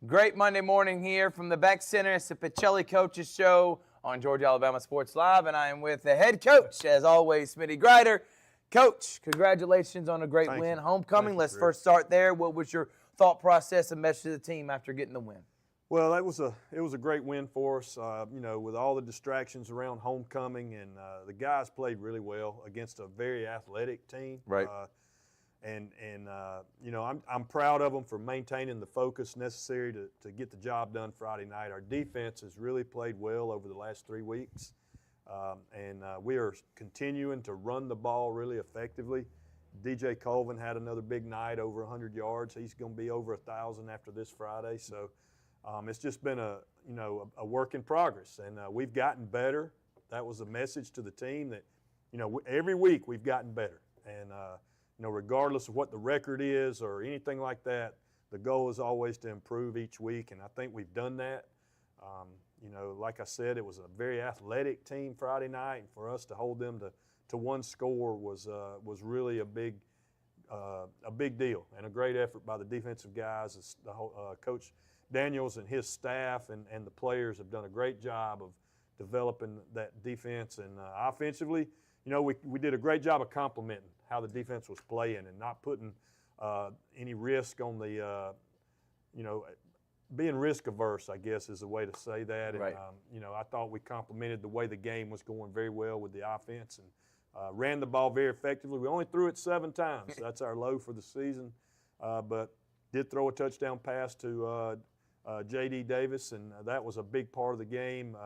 Great Monday morning here from the Beck Center. It's the Pacelli Coaches Show on Georgia Alabama Sports Live, and I am with the head coach, as always, Smitty Grider. Coach, congratulations on a great win. Homecoming, let's first start there. What was your thought process and message to the team after getting the win? Well, it was a great win for us, with all the distractions around homecoming, and the guys played really well against a very athletic team. Right. I'm proud of them for maintaining the focus necessary to get the job done Friday night. Our defense has really played well over the last 3 weeks, and we are continuing to run the ball really effectively. DJ Colvin had another big night, over 100 yards. He's going to be over 1,000 after this Friday. So it's just been a work in progress, and we've gotten better. That was a message to the team that, every week we've gotten better. And regardless of what the record is or anything like that, the goal is always to improve each week, and I think we've done that. Like I said, it was a very athletic team Friday night, and for us to hold them to one score was really a big deal and a great effort by the defensive guys. The whole, Coach Daniels and his staff and the players have done a great job of developing that defense, and offensively, we did a great job of complementing how the defense was playing and not putting any risk on the, being risk averse, I guess is the way to say that. Right. And, I thought we complemented the way the game was going very well with the offense and ran the ball very effectively. We only threw it 7 times. That's our low for the season, but did throw a touchdown pass to J.D. Davis, and that was a big part of the game.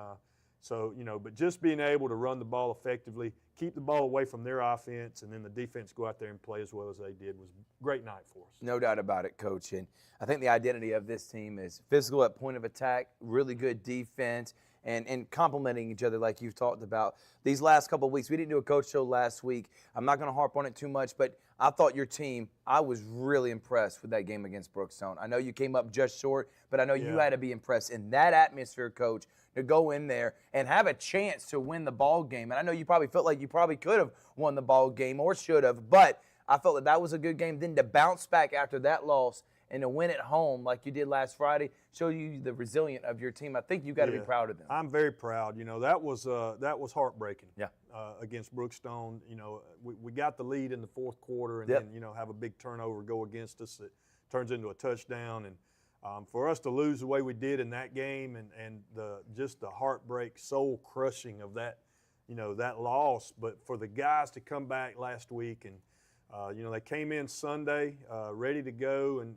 But just being able to run the ball effectively, keep the ball away from their offense, and then the defense go out there and play as well as they did was a great night for us. No doubt about it, Coach. And I think the identity of this team is physical at point of attack, really good defense, and complementing each other like you've talked about. These last couple of weeks, we didn't do a coach show last week. I'm not going to harp on it too much, but I thought your team, I was really impressed with that game against Brookstone. I know you came up just short, but I know you had to be impressed in that atmosphere, Coach, to go in there and have a chance to win the ball game. And I know you probably felt like you probably could have won the ball game or should have, but I felt that was a good game. Then to bounce back after that loss and to win at home like you did last Friday show you the resilience of your team. I think you got to be proud of them. I'm very proud. That was heartbreaking. Yeah. Against Brookstone, we got the lead in the fourth quarter, and then have a big turnover go against us that turns into a touchdown. And for us to lose the way we did in that game, and just the heartbreak, soul crushing of that, that loss. But for the guys to come back last week and they came in Sunday ready to go, and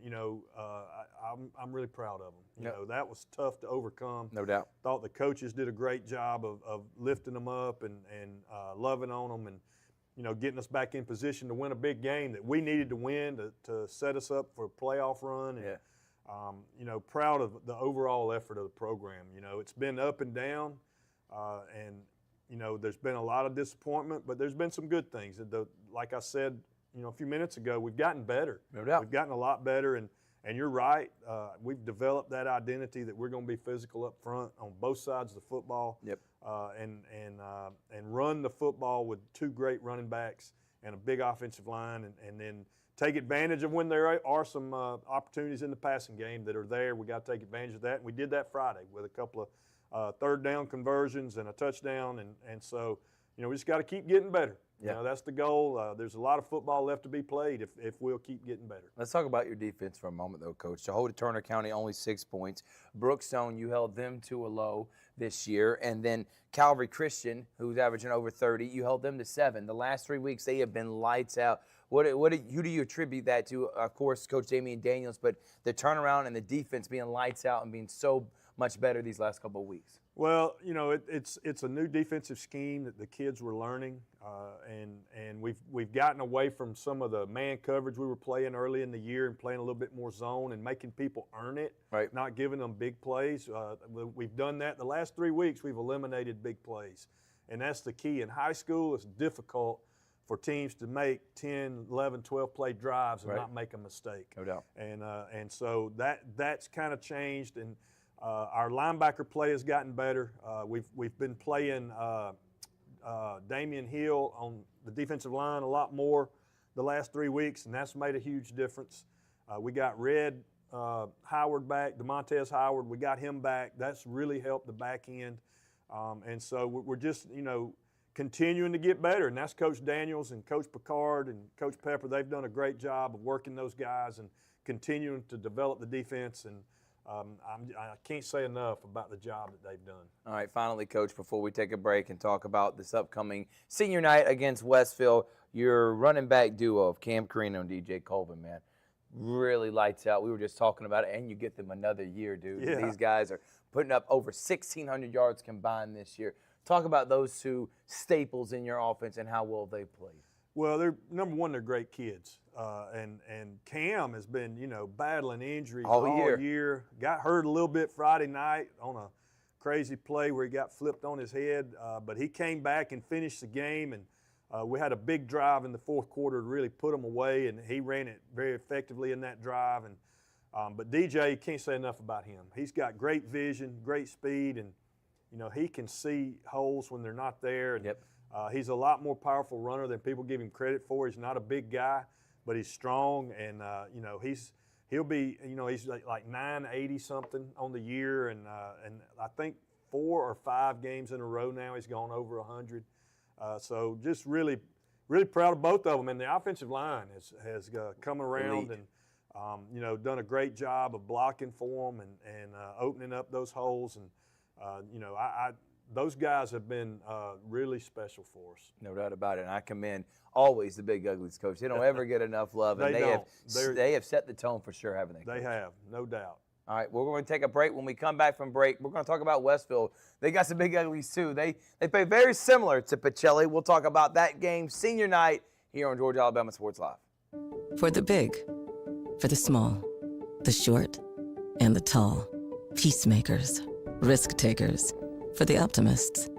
I'm really proud of them. That was tough to overcome. No doubt. Thought the coaches did a great job of lifting them up and loving on them, and getting us back in position to win a big game that we needed to win to set us up for a playoff run. And, proud of the overall effort of the program. It's been up and down, and there's been a lot of disappointment, but there's been some good things. Like I said, a few minutes ago, we've gotten better. No doubt. We've gotten a lot better, and you're right. We've developed that identity that we're going to be physical up front on both sides of the football. Yep. And run the football with 2 great running backs and a big offensive line, and then take advantage of when there are some opportunities in the passing game that are there. We got to take advantage of that, and we did that Friday with a couple of third down conversions and a touchdown, and so we just got to keep getting better. That's the goal. There's a lot of football left to be played if we'll keep getting better. Let's talk about your defense for a moment, though, Coach. To hold Turner County only 6 points. Brookstone, you held them to a low this year. And then Calvary Christian, who's averaging over 30, you held them to 7. The last 3 weeks, they have been lights out. Who do you attribute that to? Of course, Coach Damian Daniels, but the turnaround and the defense being lights out and being so much better these last couple of weeks. Well, it's a new defensive scheme that the kids were learning, and we've gotten away from some of the man coverage we were playing early in the year and playing a little bit more zone and making people earn it, right? Not giving them big plays. We've done that the last 3 weeks. We've eliminated big plays, and that's the key. In high school, it's difficult for teams to make 10, 11, 12 play drives and not make a mistake. No doubt. And so that's kind of changed, and our linebacker play has gotten better. We've been playing Damian Hill on the defensive line a lot more the last 3 weeks, and that's made a huge difference. We got Red Howard back, DeMontez Howard. We got him back. That's really helped the back end. And so we're just, continuing to get better. And that's Coach Daniels and Coach Picard and Coach Pepper. They've done a great job of working those guys and continuing to develop the defense. And I can't say enough about the job that they've done. All right, finally, Coach, before we take a break and talk about this upcoming senior night against Westfield, your running back duo of Cam Carino and DJ Colvin, man, really lights out. We were just talking about it, and you get them another year, dude. Yeah. These guys are putting up over 1,600 yards combined this year. Talk about those two staples in your offense and how well they played. Well, they're number one. They're great kids, and Cam has been battling injuries all year. Got hurt a little bit Friday night on a crazy play where he got flipped on his head, but he came back and finished the game. And we had a big drive in the fourth quarter to really put them away, and he ran it very effectively in that drive. And but DJ, can't say enough about him. He's got great vision, great speed, and he can see holes when they're not there. And, yep. He's a lot more powerful runner than people give him credit for. He's not a big guy, but he's strong, and he'll be he's like 980 something on the year, and I think 4 or 5 games in a row now he's gone over 100. So just really proud of both of them, and the offensive line has come around Elite. and done a great job of blocking for them and opening up those holes, and those guys have been really special for us. No doubt about it. And I commend always the Big Uglies, Coach. They don't ever get enough love. And they have set the tone for sure, haven't they, Coach? They have, no doubt. All right, we're going to take a break. When we come back from break, we're going to talk about Westfield. They got some Big Uglies, too. They play very similar to Pacelli. We'll talk about that game senior night here on Georgia Alabama Sports Live. For the big, for the small, the short, and the tall. Peacemakers, risk takers. For the optimists,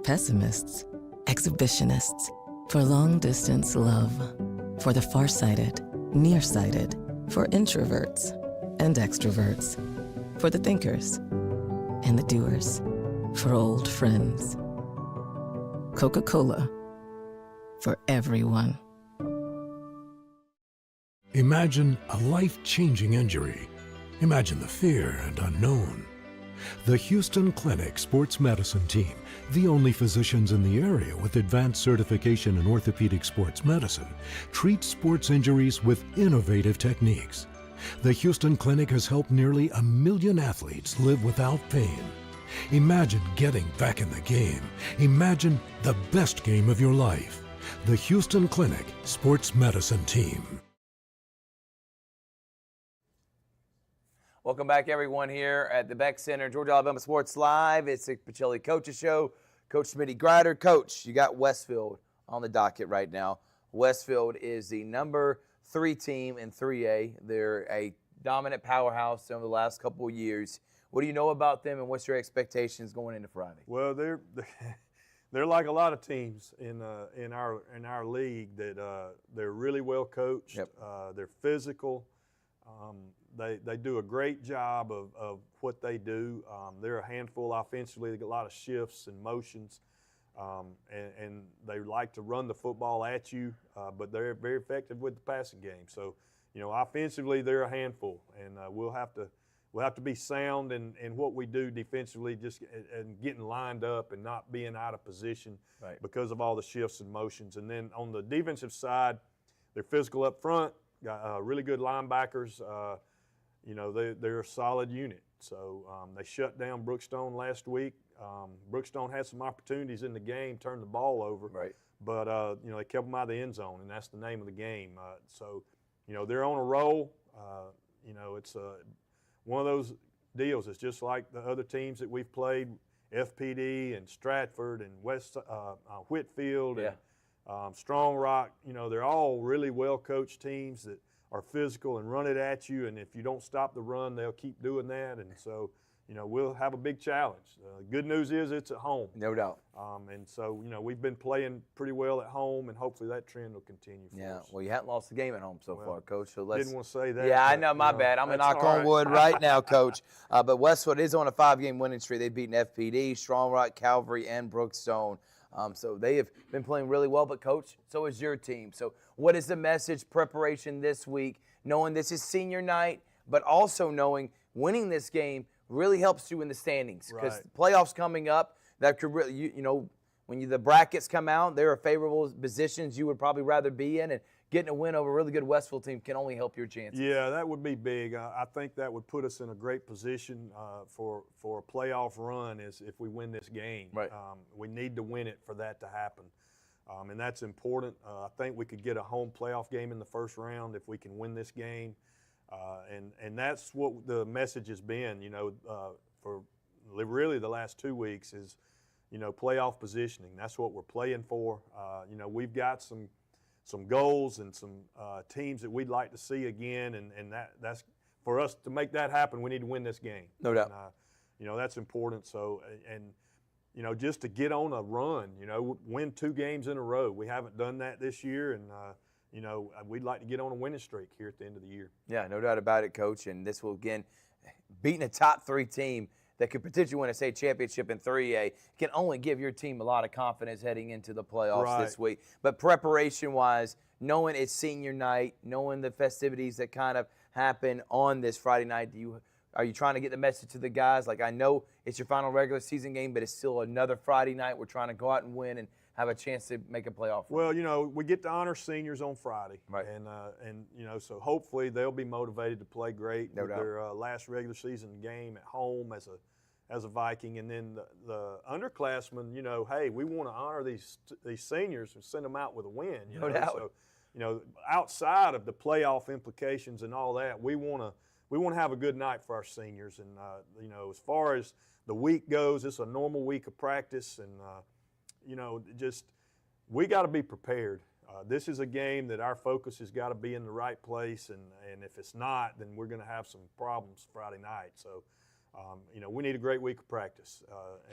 pessimists, exhibitionists. For long-distance love. For the far-sighted, nearsighted. For introverts and extroverts. For the thinkers and the doers. For old friends. Coca-Cola. For everyone. Imagine a life-changing injury. Imagine the fear and unknown. The Houston Clinic Sports Medicine Team, the only physicians in the area with advanced certification in orthopedic sports medicine, treats sports injuries with innovative techniques. The Houston Clinic has helped nearly 1 million athletes live without pain. Imagine getting back in the game. Imagine the best game of your life. The Houston Clinic Sports Medicine Team. Welcome back, everyone, here at the Beck Center, Georgia Alabama Sports Live. It's the Pacelli Coaches Show. Coach Smitty Grider. Coach, you got Westfield on the docket right now. Westfield is the number 3 team in 3A. They're a dominant powerhouse over the last couple of years. What do you know about them, and what's your expectations going into Friday? Well, they're like a lot of teams in our league that they're really well coached. Yep. They're physical. They do a great job of what they do. They're a handful offensively. They get a lot of shifts and motions, and they like to run the football at you, but they're very effective with the passing game. So, offensively they're a handful, and we'll have to be sound in what we do defensively, just and getting lined up and not being out of position because of all the shifts and motions. And then on the defensive side, they're physical up front. Got really good linebackers. They're a solid unit. So they shut down Brookstone last week. Brookstone had some opportunities in the game, turned the ball over. Right. But, they kept them out of the end zone, and that's the name of the game. So they're on a roll. It's one of those deals. It's just like the other teams that we've played, FPD and Stratford and Whitfield and Strong Rock. They're all really well-coached teams that are physical and run it at you, and if you don't stop the run, they'll keep doing that. And so, we'll have a big challenge. Good news is it's at home. No doubt. And so, we've been playing pretty well at home, and hopefully that trend will continue for us. Well, you haven't lost a game at home so far, Coach. So let's. Didn't want to say that. Yeah, I know, my bad. I'm in knock on wood right now, Coach. But Westwood is on a 5-game winning streak. They've beaten FPD, Strong Rock, Calvary, and Brookstone. So they have been playing really well. But, Coach, so is your team. So what is the message preparation this week, knowing this is senior night, but also knowing winning this game really helps you in the standings because Right. playoffs coming up, that could really, you know, when the brackets come out, there are favorable positions you would probably rather be in, and getting a win over a really good Westville team can only help your chances. Yeah, that would be big. I think that would put us in a great position for a playoff run is if we win this game. Right. We need to win it for that to happen, and that's important. I think we could get a home playoff game in the first round if we can win this game, and that's what the message has been. You know, for really the last 2 weeks is, you know, playoff positioning. That's what we're playing for. You know, we've got some goals and some teams that we'd like to see again, and that's for us to make that happen. We need to win this game. No doubt. And, you know, that's important. So, and you know, just to get on a run, you know, win 2 games in a row. We haven't done that this year, and you know, we'd like to get on a winning streak here at the end of the year. Yeah, no doubt about it, Coach. And this will, again, beating a top 3 team that could potentially win a state championship in 3A can only give your team a lot of confidence heading into the playoffs this week. But preparation-wise, knowing it's senior night, knowing the festivities that kind of happen on this Friday night, are you trying to get the message to the guys? Like, I know it's your final regular season game, but it's still another Friday night. We're trying to go out and win and have a chance to make a playoff run. Well, you know, we get to honor seniors on Friday, Right. And you know, so hopefully they'll be motivated to play great No with doubt. their last regular season game at home as a Viking, and then the underclassmen, you know, hey, we want to honor these seniors and send them out with a win. You No know? doubt. So, you know, outside of the playoff implications and all that, we want to have a good night for our seniors. And you know, as far as the week goes, it's a normal week of practice, and you know, just we got to be prepared. This is a game that our focus has got to be in the right place, and if it's not, then we're going to have some problems Friday night. So, you know, we need a great week of practice,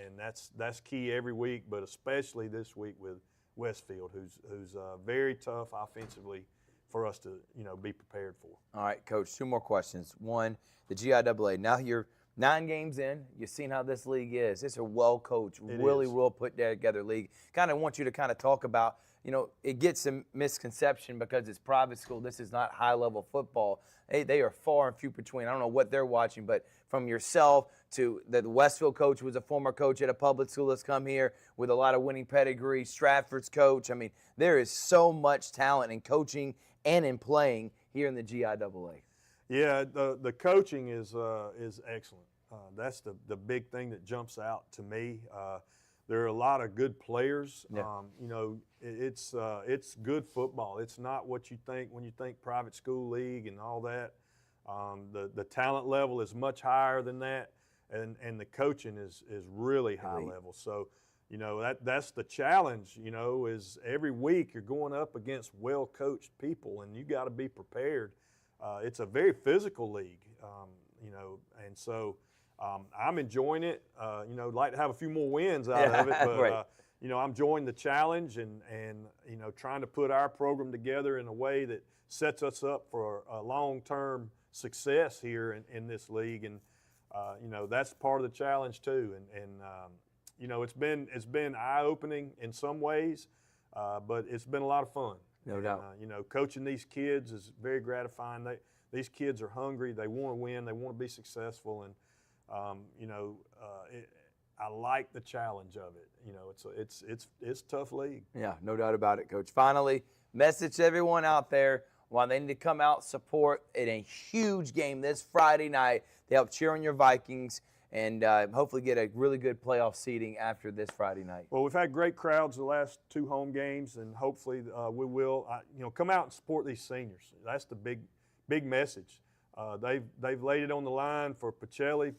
and that's key every week, but especially this week with Westfield, who's very tough offensively for us to, you know, be prepared for. All right, Coach, 2 more questions. One, the GIAA. Now you're 9 games in. You've seen how this league is. It's a well-coached, really well put-together league. Kind of want you to kind of talk about, you know, it gets a misconception because it's private school. This is not high-level football. They are far and few between. I don't know what they're watching, but from yourself to the Westfield coach, who was a former coach at a public school that's come here with a lot of winning pedigree, Stratford's coach. I mean, there is so much talent in coaching and in playing here in the GIAA. Yeah, the coaching is excellent. That's the big thing that jumps out to me. There are a lot of good players. Yeah. You know, it's good football. It's not what you think when you think private school league and all that. The talent level is much higher than that, and the coaching is really high level. So, you know, that's the challenge. You know, is every week you're going up against well-coached people, and you got to be prepared. It's a very physical league, you know, and so I'm enjoying it. You know, like to have a few more wins out of it, but right. you know, I'm enjoying the challenge and you know, trying to put our program together in a way that sets us up for a long-term success here in this league, and you know, that's part of the challenge too. And you know, it's been eye-opening in some ways, but it's been a lot of fun. No doubt. You know, coaching these kids is very gratifying. These kids are hungry. They want to win. They want to be successful, and you know, I like the challenge of it. You know, it's a tough league. Yeah, no doubt about it, Coach. Finally, message to everyone out there why they need to come out, support in a huge game this Friday night to help cheer on your Vikings and hopefully get a really good playoff seeding after this Friday night. Well, we've had great crowds the last 2 home games, and hopefully we will. You know, come out and support these seniors. That's the big message. They've laid it on the line for Pacelli.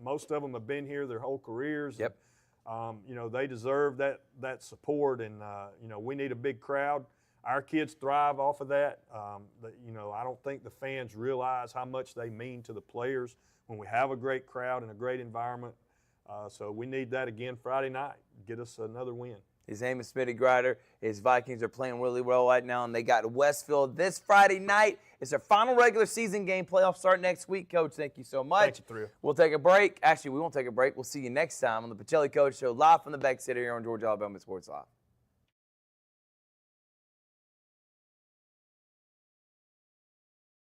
Most of them have been here their whole careers. Yep. And, you know, they deserve that support, and you know, we need a big crowd. Our kids thrive off of that. You know, I don't think the fans realize how much they mean to the players when we have a great crowd and a great environment. So we need that again Friday night. Get us another win. His name is Smitty Grider. His Vikings are playing really well right now, and they got Westfield this Friday night. It's their final regular season game. Playoffs start next week, Coach. Thank you so much. Thank you, Thrill. We'll take a break. Actually, we won't take a break. We'll see you next time on the Pacelli Coach Show, live from the Beck City here on Georgia Alabama Sports Live.